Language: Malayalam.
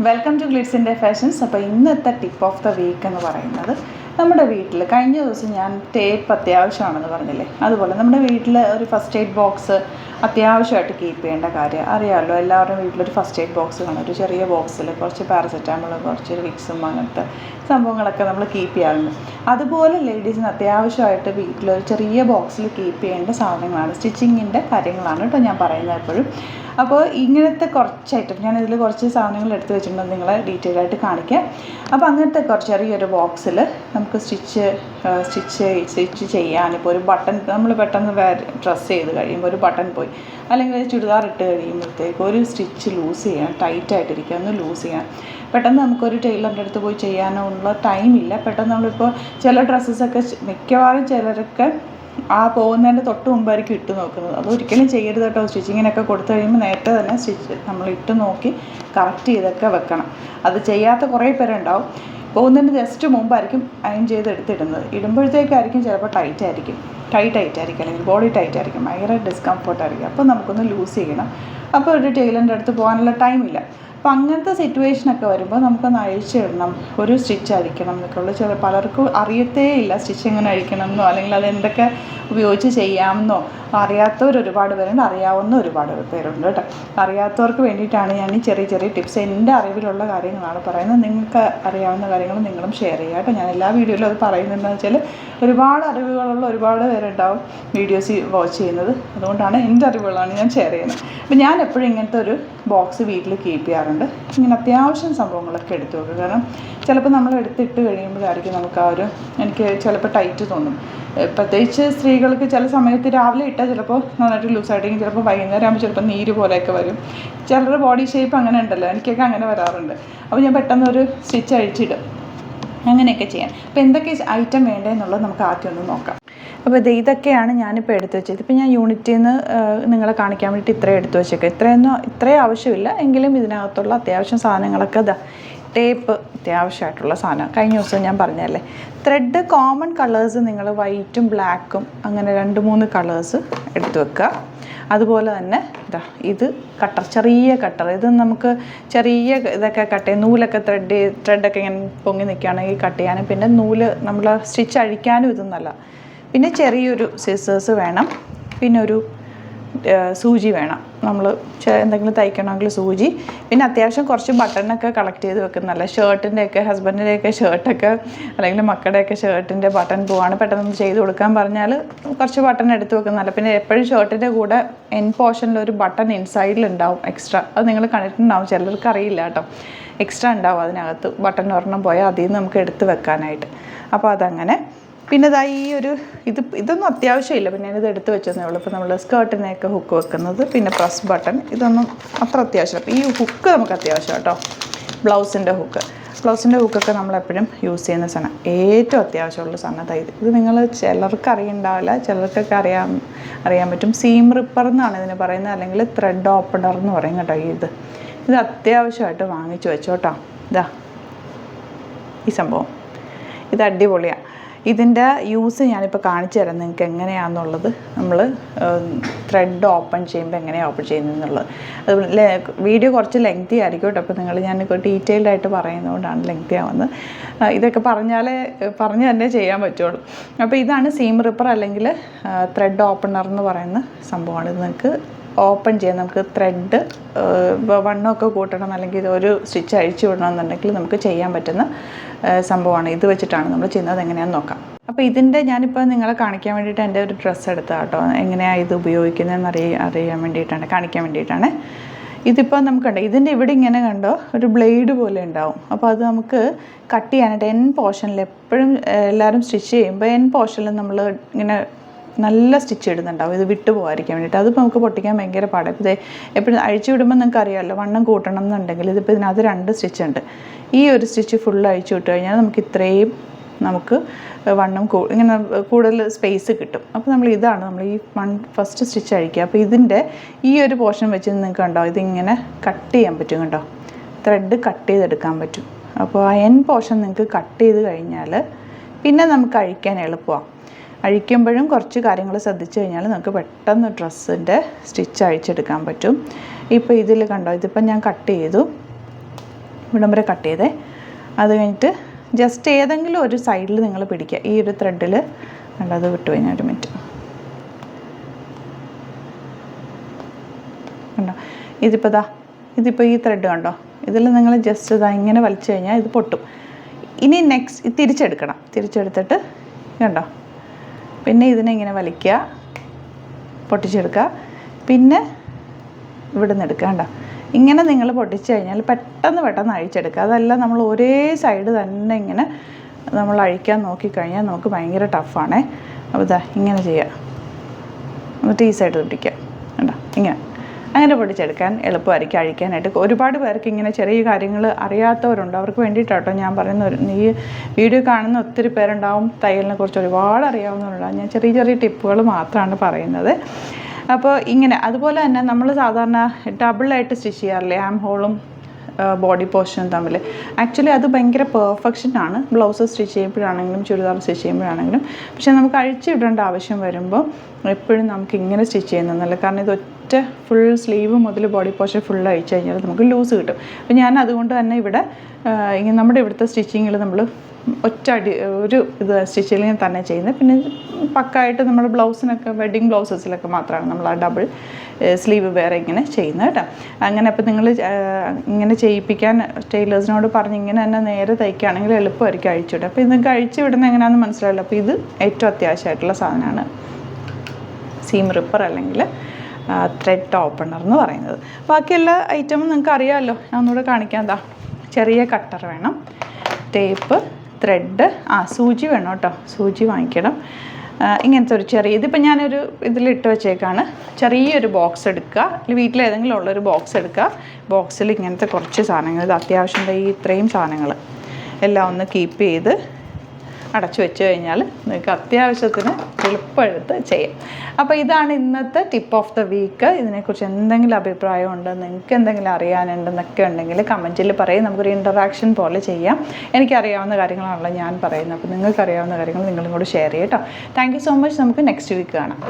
Welcome to Glitz India Fashions. അപ്പോൾ ഇന്നത്തെ ടിപ്പ് ഓഫ് ദ വീക്ക് എന്ന് പറയുന്നത്, നമ്മുടെ വീട്ടിൽ കഴിഞ്ഞ ദിവസം ഞാൻ ടേപ്പ് അത്യാവശ്യമാണെന്ന് പറഞ്ഞില്ലേ, അതുപോലെ നമ്മുടെ വീട്ടിൽ ഒരു ഫസ്റ്റ് എയ്ഡ് ബോക്സ് അത്യാവശ്യമായിട്ട് കീപ്പ് ചെയ്യേണ്ട കാര്യം അറിയാമല്ലോ. എല്ലാവരുടെയും വീട്ടിലൊരു ഫസ്റ്റ് എയ്ഡ് ബോക്സ് കാണും. ഒരു ചെറിയ ബോക്സിൽ കുറച്ച് പാരസെറ്റാമോൾ, കുറച്ച് വിക്സും അങ്ങനത്തെ സംഭവങ്ങളൊക്കെ നമ്മൾ കീപ്പ് ചെയ്യാറുണ്ട്. അതുപോലെ ലേഡീസിന് അത്യാവശ്യമായിട്ട് വീട്ടിലൊരു ചെറിയ ബോക്സിൽ കീപ്പ് ചെയ്യേണ്ട സാധനങ്ങളാണ്, സ്റ്റിച്ചിങ്ങിൻ്റെ കാര്യങ്ങളാണ് കേട്ടോ ഞാൻ പറയുന്നത് എപ്പോഴും. അപ്പോൾ ഇങ്ങനത്തെ കുറച്ച് ഐറ്റം ഞാനിതിൽ കുറച്ച് സാധനങ്ങൾ എടുത്ത് വെച്ചിട്ടുണ്ടെന്ന് നിങ്ങളെ ഡീറ്റെയിൽ ആയിട്ട് കാണിക്കാം. അപ്പോൾ അങ്ങനത്തെ കുറച്ച് ചെറിയൊരു ബോക്സിൽ നമുക്ക് സ്റ്റിച്ച് ചെയ്യാൻ, ഇപ്പോൾ ഒരു ബട്ടൺ നമ്മൾ പെട്ടെന്ന് ഡ്രസ്സ് ചെയ്ത് കഴിയുമ്പോൾ ഒരു ബട്ടൺ പോയി, അല്ലെങ്കിൽ ചുരിദാർ ഇട്ട് കഴിയുമ്പോഴത്തേക്ക് ഒരു സ്റ്റിച്ച് ലൂസ് ചെയ്യാൻ, ടൈറ്റായിട്ടിരിക്കുക, ഒന്ന് ലൂസ് ചെയ്യാൻ പെട്ടെന്ന് നമുക്കൊരു ടൈലറിൻ്റെ അടുത്ത് പോയി ചെയ്യാനുള്ള ടൈമില്ല. പെട്ടെന്ന് നമ്മളിപ്പോൾ ചില ഡ്രസ്സസൊക്കെ മിക്കവാറും ചിലരൊക്കെ ആ പോകുന്നതിൻ്റെ തൊട്ട് മുമ്പായിരിക്കും ഇട്ട് നോക്കുന്നത്. അതൊരിക്കലും ചെയ്യരുത് കേട്ടോ. സ്റ്റിച്ചിങ്ങിനൊക്കെ കൊടുത്തു കഴിയുമ്പോൾ നേരത്തെ തന്നെ സ്റ്റിച്ച് നമ്മൾ ഇട്ട് നോക്കി കറക്റ്റ് ചെയ്തൊക്കെ വെക്കണം. അത് ചെയ്യാത്ത കുറേ പേരുണ്ടാവും. പോകുന്നതിന് ജസ്റ്റ് മുമ്പായിരിക്കും അയൺ ചെയ്ത് എടുത്തിടുന്നത്. ഇടുമ്പോഴത്തേക്കായിരിക്കും ചിലപ്പോൾ ടൈറ്റായിരിക്കും, അല്ലെങ്കിൽ ബോഡി ടൈറ്റായിരിക്കും, ഭയങ്കര ഡിസ്കംഫർട്ടായിരിക്കും. അപ്പോൾ നമുക്കൊന്ന് ലൂസ് ചെയ്യണം. അപ്പോൾ ഒരു ടൈലറിൻ്റെ അടുത്ത് പോകാനുള്ള ടൈമില്ല. അപ്പോൾ അങ്ങനത്തെ സിറ്റുവേഷനൊക്കെ വരുമ്പോൾ നമുക്കൊന്ന് അഴിച്ചിടണം, ഒരു സ്റ്റിച്ച് അഴിക്കണം എന്നൊക്കെയുള്ള പലർക്കും അറിയത്തേ ഇല്ല സ്റ്റിച്ച് എങ്ങനെ അഴിക്കണമെന്നോ, അല്ലെങ്കിൽ അത് എന്തൊക്കെ ഉപയോഗിച്ച് ചെയ്യാമെന്നോ. അറിയാത്തവർ ഒരുപാട് പേരുണ്ട്, അറിയാവുന്ന ഒരുപാട് പേരുണ്ട് കേട്ടോ. അറിയാത്തവർക്ക് വേണ്ടിയിട്ടാണ് ഞാൻ ഈ ചെറിയ ചെറിയ ടിപ്സ്, എൻ്റെ അറിവിലുള്ള കാര്യങ്ങളാണ് പറയുന്നത്. നിങ്ങൾക്ക് അറിയാവുന്ന കാര്യങ്ങൾ നിങ്ങളും ഷെയർ ചെയ്യുക കേട്ടോ. ഞാൻ എല്ലാ വീഡിയോയിലും അത് പറയുന്നതെന്ന് വെച്ചാൽ ഒരുപാട് അറിവുകളുള്ള ഒരുപാട് പേരുണ്ടാവും വീഡിയോസ് വാച്ച് ചെയ്യുന്നത്. അതുകൊണ്ടാണ് എൻ്റെ അറിവുകളാണ് ഞാൻ ഷെയർ ചെയ്യുന്നത്. അപ്പോൾ ഞാൻ എപ്പോഴും ഇങ്ങനത്തെ ഒരു ബോക്സ് വീട്ടിൽ കീപ്പ് ചെയ്യാറുണ്ട്. ഇങ്ങനെ അത്യാവശ്യം സംഭവങ്ങളൊക്കെ എടുത്തു വെക്കുക. കാരണം ചിലപ്പോൾ നമ്മൾ എടുത്തിട്ട് കഴിയുമ്പോഴായിരിക്കും നമുക്ക് എനിക്ക് ചിലപ്പോൾ ടൈറ്റ് തോന്നും. പ്രത്യേകിച്ച് സ്ത്രീകൾക്ക് ചില സമയത്ത് രാവിലെ ഇട്ടാൽ ചിലപ്പോൾ നന്നായിട്ട് ലൂസായിട്ടെങ്കിൽ ചിലപ്പോൾ വൈകുന്നേരം ആകുമ്പോൾ ചിലപ്പോൾ നീര് പോലെയൊക്കെ വരും. ചിലരുടെ ബോഡി ഷേപ്പ് അങ്ങനെ ഉണ്ടല്ലോ, എനിക്കൊക്കെ അങ്ങനെ വരാറുണ്ട്. അപ്പോൾ ഞാൻ പെട്ടെന്നൊരു സ്റ്റിച്ച് അഴിച്ചിടും, അങ്ങനെയൊക്കെ ചെയ്യാൻ. അപ്പോൾ എന്തൊക്കെ ഐറ്റം വേണ്ടതെന്നുള്ളത് നമുക്ക് ആദ്യം ഒന്ന് നോക്കാം. അപ്പോൾ ഇതൊക്കെയാണ് ഞാനിപ്പോൾ എടുത്ത് വെച്ചത്. ഇപ്പോൾ ഞാൻ യൂണിറ്റിൽ നിന്ന് നിങ്ങളെ കാണിക്കാൻ വേണ്ടിയിട്ട് ഇത്രയും എടുത്ത് വെച്ചേക്കാം. ഇത്രയും ആവശ്യമില്ല, എങ്കിലും ഇതിനകത്തുള്ള അത്യാവശ്യം സാധനങ്ങളൊക്കെ ടേപ്പ് അത്യാവശ്യമായിട്ടുള്ള സാധനം കഴിഞ്ഞ ദിവസം ഞാൻ പറഞ്ഞതല്ലേ. ത്രെഡ് കോമൺ കളേഴ്സ് നിങ്ങൾ വൈറ്റും ബ്ലാക്കും അങ്ങനെ 2-3 കളേഴ്സ് എടുത്ത് വെക്കുക. അതുപോലെ തന്നെ ഇത് ചെറിയ കട്ടർ, ഇത് നമുക്ക് ചെറിയ ഇതൊക്കെ കട്ട് ചെയ്യാൻ, നൂലൊക്കെ ത്രെഡൊക്കെ ഇങ്ങനെ പൊങ്ങി നിൽക്കുകയാണെങ്കിൽ കട്ട് ചെയ്യാനും, പിന്നെ നൂല് നമ്മൾ സ്റ്റിച്ച് അഴിക്കാനും ഇത് നല്ല. പിന്നെ ചെറിയൊരു സിസേഴ്സ് വേണം, പിന്നെ ഒരു സൂചി വേണം. നമ്മൾ എന്തെങ്കിലും തയ്ക്കണമെങ്കിൽ സൂചി, പിന്നെ അത്യാവശ്യം കുറച്ച് ബട്ടണൊക്കെ കളക്ട് ചെയ്ത് വെക്കുന്നതല്ല. ഷർട്ടിൻ്റെയൊക്കെ, ഹസ്ബൻഡിൻ്റെയൊക്കെ ഷർട്ടൊക്കെ അല്ലെങ്കിൽ മക്കളുടെയൊക്കെ ഷർട്ടിൻ്റെ ബട്ടൺ പോവാണ്, പെട്ടെന്ന് ചെയ്ത് കൊടുക്കാൻ പറഞ്ഞാൽ കുറച്ച് ബട്ടൺ എടുത്ത് വെക്കുന്നതല്ല. പിന്നെ എപ്പോഴും ഷർട്ടിൻ്റെ കൂടെ എൻ പോർഷനിൽ ഒരു ബട്ടൺ ഇൻസൈഡിലുണ്ടാവും എക്സ്ട്രാ. അത് നിങ്ങൾ കണ്ടിട്ടുണ്ടാവും, ചിലർക്ക് അറിയില്ല കേട്ടോ. എക്സ്ട്രാ ഉണ്ടാവും അതിനകത്ത്, ബട്ടൺ ഒരെണ്ണം പോയാൽ അതിൽ നിന്ന് നമുക്ക് എടുത്ത് വെക്കാനായിട്ട്. അപ്പോൾ അതങ്ങനെ. പിന്നെ ഇതൊന്നും അത്യാവശ്യമില്ല, പിന്നെ ഞാനിത് എടുത്ത് വെച്ചതേ ഉള്ളൂ. ഇപ്പോൾ നമ്മൾ സ്കേർട്ടിനെയൊക്കെ ഹുക്ക് വെക്കുന്നത്, പിന്നെ പ്രസ് ബട്ടൺ, ഇതൊന്നും അത്ര അത്യാവശ്യമില്ല. അപ്പോൾ ഈ ഹുക്ക് നമുക്ക് അത്യാവശ്യം കേട്ടോ. ബ്ലൗസിൻ്റെ ഹുക്കൊക്കെ നമ്മളെപ്പോഴും യൂസ് ചെയ്യുന്ന സാധനം, ഏറ്റവും അത്യാവശ്യമുള്ള സാധനം ഇത് നിങ്ങൾ ചിലർക്ക് അറിയുണ്ടാവില്ല, ചിലർക്കൊക്കെ അറിയാൻ പറ്റും. സീം റിപ്പർ എന്നാണ് ഇതിന് പറയുന്നത്, അല്ലെങ്കിൽ ത്രെഡ് ഓപ്പണർ എന്ന് പറയും കേട്ടോ. ഇത് അത്യാവശ്യമായിട്ട് വാങ്ങിച്ചു വെച്ചോ കേട്ടോ. ഈ സംഭവം ഇത് അടിപൊളിയാണ്. ഇതിൻ്റെ യൂസ് ഞാനിപ്പോൾ കാണിച്ചു തരാം നിങ്ങൾക്ക് എങ്ങനെയാണെന്നുള്ളത്. നമ്മൾ ത്രെഡ് ഓപ്പൺ ചെയ്യുമ്പോൾ എങ്ങനെയാണ് ഓപ്പൺ ചെയ്യുന്നതെന്നുള്ളത്. അത് വീഡിയോ കുറച്ച് ലെങ്തി ആയിരിക്കും കേട്ടോ. അപ്പോൾ ഞാൻ ഡീറ്റെയിൽഡ് ആയിട്ട് പറയുന്നതുകൊണ്ടാണ് ലെങ്തി ആവുന്നത്. ഇതൊക്കെ പറഞ്ഞു തന്നെ ചെയ്യാൻ പറ്റുള്ളൂ. അപ്പോൾ ഇതാണ് സീം റിപ്പർ അല്ലെങ്കിൽ ത്രെഡ് ഓപ്പണർ എന്ന് പറയുന്ന സംഭവമാണ്. ഇത് നിങ്ങൾക്ക് ഓപ്പൺ ചെയ്യാൻ, നമുക്ക് ത്രെഡ് വണ്ണമൊക്കെ കൂട്ടണം, അല്ലെങ്കിൽ ഒരു സ്റ്റിച്ച് അഴിച്ചു വിടണമെന്നുണ്ടെങ്കിൽ നമുക്ക് ചെയ്യാൻ പറ്റുന്ന സംഭവമാണ്. ഇത് വെച്ചിട്ടാണ് നമ്മൾ ചെയ്യുന്നത്. എങ്ങനെയാണെന്ന് നോക്കാം. അപ്പോൾ ഞാനിപ്പോൾ നിങ്ങളെ കാണിക്കാൻ വേണ്ടിയിട്ട് എൻ്റെ ഒരു ഡ്രസ്സ് എടുത്തതാണ് കേട്ടോ. എങ്ങനെയാണ് ഇത് ഉപയോഗിക്കുന്നതെന്ന് അറിയാൻ വേണ്ടിയിട്ടാണ്, കാണിക്കാൻ വേണ്ടിയിട്ടാണ്. ഇതിപ്പോൾ നമുക്കുണ്ട്, ഇതിൻ്റെ ഇവിടെ ഇങ്ങനെ കണ്ടോ ഒരു ബ്ലേഡ് പോലെ ഉണ്ടാവും. അപ്പോൾ അത് നമുക്ക് കട്ട് ചെയ്യാനായിട്ട് എൻ പോർഷനിൽ എപ്പോഴും എല്ലാവരും സ്റ്റിച്ച് ചെയ്യുമ്പോൾ എൻ പോർഷനിൽ നമ്മൾ ഇങ്ങനെ നല്ല സ്റ്റിച്ച് ഇടുന്നുണ്ടാവും, ഇത് വിട്ടു പോകാതിരിക്കാൻ വേണ്ടിയിട്ട്. അതിപ്പോൾ നമുക്ക് പൊട്ടിക്കാൻ ഭയങ്കര പാടാണ്. ഇപ്പോൾ എപ്പോഴും അഴിച്ചു വിടുമ്പോൾ നിങ്ങൾക്ക് അറിയാമല്ലോ, വണ്ണം കൂട്ടണം എന്നുണ്ടെങ്കിൽ ഇതിപ്പോൾ ഇതിനകത്ത് 2 സ്റ്റിച്ച് ഉണ്ട്. ഈ ഒരു സ്റ്റിച്ച് ഫുൾ അഴിച്ചു വിട്ട് കഴിഞ്ഞാൽ നമുക്ക് വണ്ണം ഇങ്ങനെ കൂടുതൽ സ്പേസ് കിട്ടും. അപ്പോൾ നമ്മൾ ഈ ഫസ്റ്റ് സ്റ്റിച്ച് അഴിക്കുക. അപ്പോൾ ഇതിൻ്റെ ഈ ഒരു പോർഷൻ വെച്ച് നിങ്ങൾക്ക് കണ്ടോ, ഇതിങ്ങനെ കട്ട് ചെയ്യാൻ പറ്റും കേട്ടോ. ത്രെഡ് കട്ട് ചെയ്തെടുക്കാൻ പറ്റും. അപ്പോൾ ആ എൻ പോർഷൻ നിങ്ങൾക്ക് കട്ട് ചെയ്ത് കഴിഞ്ഞാൽ പിന്നെ നമുക്ക് അഴിക്കാൻ എളുപ്പമാണ്. അഴിക്കുമ്പോഴും കുറച്ച് കാര്യങ്ങൾ ശ്രദ്ധിച്ചു കഴിഞ്ഞാൽ നമുക്ക് പെട്ടെന്ന് ഡ്രസ്സിൻ്റെ സ്റ്റിച്ച് അഴിച്ചെടുക്കാൻ പറ്റും. ഇപ്പോൾ ഇതിൽ കണ്ടോ, ഇതിപ്പോൾ ഞാൻ കട്ട് ചെയ്തു. ഇവിടം വരെ കട്ട് ചെയ്തേ. അത് കഴിഞ്ഞിട്ട് ജസ്റ്റ് ഏതെങ്കിലും ഒരു സൈഡിൽ നിങ്ങൾ പിടിക്കുക. ഈ ഒരു ത്രെഡിൽ അത് വിട്ടു കഴിഞ്ഞാൽ ഒരു മിനിറ്റ് കണ്ടോ, ഇതിപ്പോൾ ഈ ത്രെഡ് കണ്ടോ, ഇതിൽ നിങ്ങൾ ജസ്റ്റ് ഇങ്ങനെ വലിച്ചു കഴിഞ്ഞാൽ ഇത് പൊട്ടും. ഇനി നെക്സ്റ്റ് തിരിച്ചെടുത്തിട്ട് കണ്ടോ, പിന്നെ ഇതിനെ ഇങ്ങനെ വലിക്കുക, പൊട്ടിച്ചെടുക്കുക, പിന്നെ ഇവിടെ നിന്ന് എടുക്കുക. കണ്ടോ, ഇങ്ങനെ നിങ്ങൾ പൊട്ടിച്ച് കഴിഞ്ഞാൽ പെട്ടെന്ന് അഴിച്ചെടുക്കുക. അതല്ല നമ്മൾ ഒരേ സൈഡ് തന്നെ ഇങ്ങനെ നമ്മൾ അഴിക്കാൻ നോക്കിക്കഴിഞ്ഞാൽ നമുക്ക് ഭയങ്കര ടഫാണേ. അപ്പോൾ ഇങ്ങനെ ചെയ്യുക, എന്നിട്ട് ഈ സൈഡ് പിടിക്കുക. കണ്ടോ, അങ്ങനെ പൊടിച്ചെടുക്കാൻ എളുപ്പമായിരിക്കും അഴിക്കാനായിട്ട്. ഒരുപാട് പേർക്ക് ഇങ്ങനെ ചെറിയ കാര്യങ്ങൾ അറിയാത്തവരുണ്ട്, അവർക്ക് വേണ്ടിയിട്ടാട്ടോ ഞാൻ പറയുന്നത്. ഈ വീഡിയോ കാണുന്ന ഒത്തിരി പേരുണ്ടാവും തയ്യലിനെ കുറിച്ച് ഒരുപാട് അറിയാവുന്നവരുണ്ടാവും. ഞാൻ ചെറിയ ടിപ്പുകൾ മാത്രമാണ് പറയുന്നത്. അപ്പോൾ ഇങ്ങനെ അതുപോലെ തന്നെ നമ്മൾ സാധാരണ ഡബിളായിട്ട് സ്റ്റിച്ച് ചെയ്യാറില്ലേ, ആം ഹോളും ബോഡി പോർഷനും തമ്മിൽ. ആക്ച്വലി അത് ഭയങ്കര പെർഫെക്ഷനാണ് ബ്ലൗസ് സ്റ്റിച്ച് ചെയ്യുമ്പോഴാണെങ്കിലും ചുരിദാർ സ്റ്റിച്ച് ചെയ്യുമ്പോഴാണെങ്കിലും. പക്ഷേ നമുക്ക് അഴിച്ചിടേണ്ട ആവശ്യം വരുമ്പോൾ എപ്പോഴും നമുക്ക് ഇങ്ങനെ സ്റ്റിച്ച് ചെയ്യുന്നതല്ല. കാരണം ഇത് ഒറ്റ ഫുൾ സ്ലീവ് മുതൽ ബോഡി പോർഷൻ ഫുൾ അഴിച്ചു കഴിഞ്ഞാൽ നമുക്ക് ലൂസ് കിട്ടും. അപ്പോൾ ഞാൻ അതുകൊണ്ട് തന്നെ ഇവിടെ നമ്മുടെ ഇവിടുത്തെ സ്റ്റിച്ചിങ്ങിൽ നമ്മൾ ഒരു സ്റ്റിച്ചിങ് തന്നെ ചെയ്യുന്നത്. പിന്നെ പക്കായിട്ട് നമ്മൾ ബ്ലൗസിനൊക്കെ വെഡ്ഡിങ് ബ്ലൗസസിലൊക്കെ മാത്രമാണ് നമ്മൾ ആ ഡബിൾ സ്ലീവ് വേറെ ഇങ്ങനെ ചെയ്യുന്നത് കേട്ടോ. അങ്ങനെ അപ്പോൾ നിങ്ങൾ ഇങ്ങനെ ചെയ്യിപ്പിക്കാൻ ടൈലേഴ്സിനോട് പറഞ്ഞ് ഇങ്ങനെ തന്നെ നേരെ തയ്ക്കുകയാണെങ്കിൽ എളുപ്പമായിരിക്കും അഴിച്ചുവിടുക. അപ്പോൾ ഇത് നിങ്ങൾക്ക് അഴിച്ചു വിടുന്നത് എങ്ങനെയാണെന്ന് മനസ്സിലായില്ല. അപ്പോൾ ഇത് ഏറ്റവും അത്യാവശ്യമായിട്ടുള്ള സാധനമാണ് സീം റിപ്പർ അല്ലെങ്കിൽ ത്രെഡ് ഓപ്പണർ എന്ന് പറയുന്നത്. ബാക്കി എല്ലാ ഐറ്റമും നിങ്ങൾക്ക് അറിയാമല്ലോ, ഞാൻ ഒന്നുകൂടെ കാണിക്കാം. ചെറിയ കട്ടർ വേണം, ടേപ്പ്, ത്രെഡ്, സൂചി വേണം കേട്ടോ, സൂചി വാങ്ങിക്കണം. ഇങ്ങനത്തെ ഒരു ഇതിപ്പോൾ ഞാനൊരു ഇതിലിട്ട് വെച്ചേക്കാണ്. ചെറിയൊരു ബോക്സ് എടുക്കുക, വീട്ടിലേതെങ്കിലും ഉള്ളൊരു ബോക്സ് എടുക്കുക. ബോക്സിൽ ഇങ്ങനത്തെ കുറച്ച് സാധനങ്ങൾ, ഇത് അത്യാവശ്യം ഇത്രയും സാധനങ്ങൾ എല്ലാം ഒന്ന് കീപ്പ് ചെയ്ത് അടച്ചു വെച്ച് കഴിഞ്ഞാൽ നിങ്ങൾക്ക് അത്യാവശ്യത്തിന് എളുപ്പമെടുത്ത് ചെയ്യാം. അപ്പോൾ ഇതാണ് ഇന്നത്തെ ടിപ്പ് ഓഫ് ദ വീക്ക്. ഇതിനെക്കുറിച്ച് എന്തെങ്കിലും അഭിപ്രായമുണ്ട്, നിങ്ങൾക്ക് എന്തെങ്കിലും അറിയാനുണ്ടെന്നൊക്കെ ഉണ്ടെങ്കിൽ കമൻറ്റിൽ പറയും. നമുക്കൊരു ഇൻറ്ററാക്ഷൻ പോലെ ചെയ്യാം. എനിക്കറിയാവുന്ന കാര്യങ്ങളാണല്ലോ ഞാൻ പറയുന്നത്. അപ്പോൾ നിങ്ങൾക്കറിയാവുന്ന കാര്യങ്ങൾ നിങ്ങളും കൂടെ ഷെയർ ചെയ്യാം കേട്ടോ. Thank you so much. നമുക്ക് നെക്സ്റ്റ് വീക്ക് കാണാം.